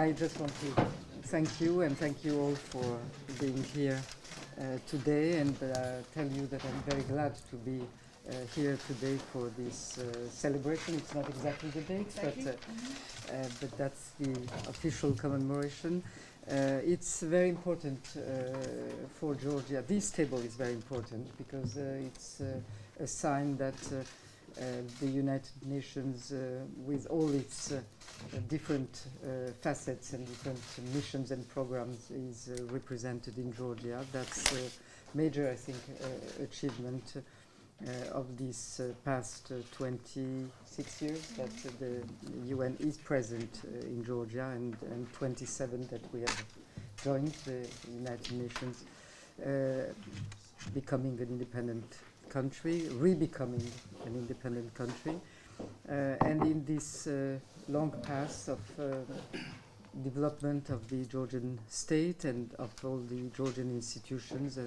I just want to thank you and thank you all for being here today, and tell you that I'm very glad to be here today for this celebration. It's not exactly the date, but that's the official commemoration. It's very important for Georgia. This table is very important because it's a sign that the United Nations, with all its different facets and different missions and programs, is represented in Georgia. That's a major, I think, achievement of these past 26 years that the UN is present in Georgia, and 27 that we have joined the United Nations, becoming an independent country, re-becoming an independent country. And in this long path of development of the Georgian state and of all the Georgian institutions,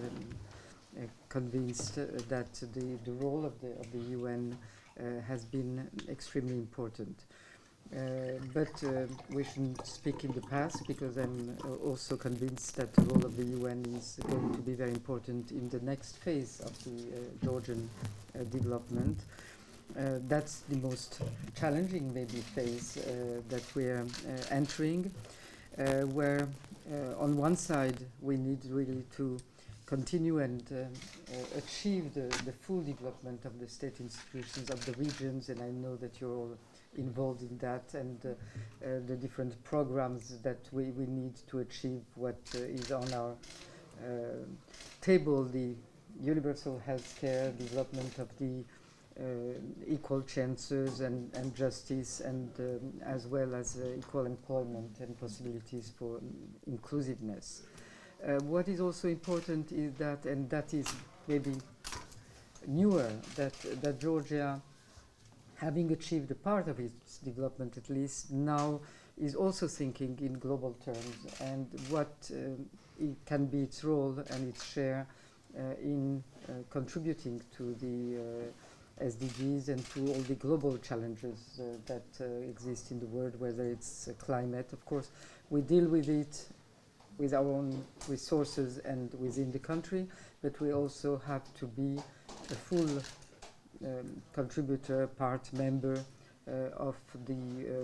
convinced that the role of the UN has been extremely important. But we shouldn't speak in the past, because I'm also convinced that the role of the UN is going to be very important in the next phase of the Georgian development. That's the most challenging, maybe, phase that we're entering, where on one side we need really to continue and achieve the full development of the state institutions of the regions, and I know that you're all involved in that, and the different programs that we need to achieve what is on our table: the universal health care, development of the equal chances and justice, and as well as equal employment and possibilities for inclusiveness. What is also important is that, and that is maybe newer, that Georgia, having achieved a part of its development at least, now is also thinking in global terms, and what it can be its role and its share in contributing to the SDGs and to all the global challenges that exist in the world, whether it's climate. Of course, we deal with it with our own resources and within the country, but we also have to be a full contributor, member of the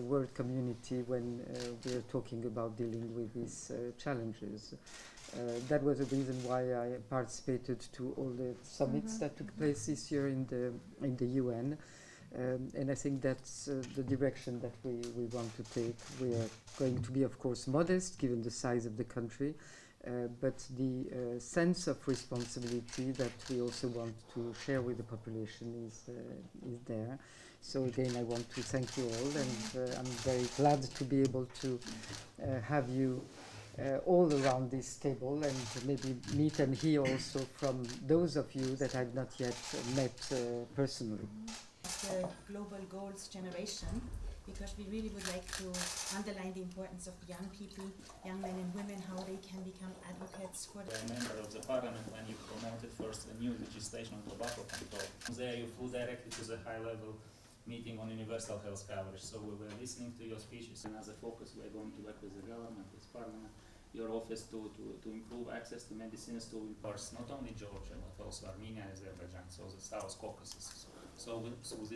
world community when we are talking about dealing with these challenges. That was the reason why I participated to all the summits that took place this year in the UN. And I think that's the direction that we want to take. We are going to be, of course, modest given the size of the country, but the sense of responsibility that we also want to share with the population is there. So again, I want to thank you all, and I'm very glad to be able to have you all around this table, and maybe meet and hear also from those of you that I've not yet met personally. The Global Goals generation, because we really would like to underline the importance of young people, young men and women, how they can become advocates for a member of the parliament when you promoted first a new legislation on tobacco control. There you flew directly to the high-level meeting on universal health coverage. So we were listening to your speeches, and as a focus we're going to work with the government, with parliament, your office to improve access to medicines to parts, not only Georgia but also Armenia, Azerbaijan, so the South Caucasus. So with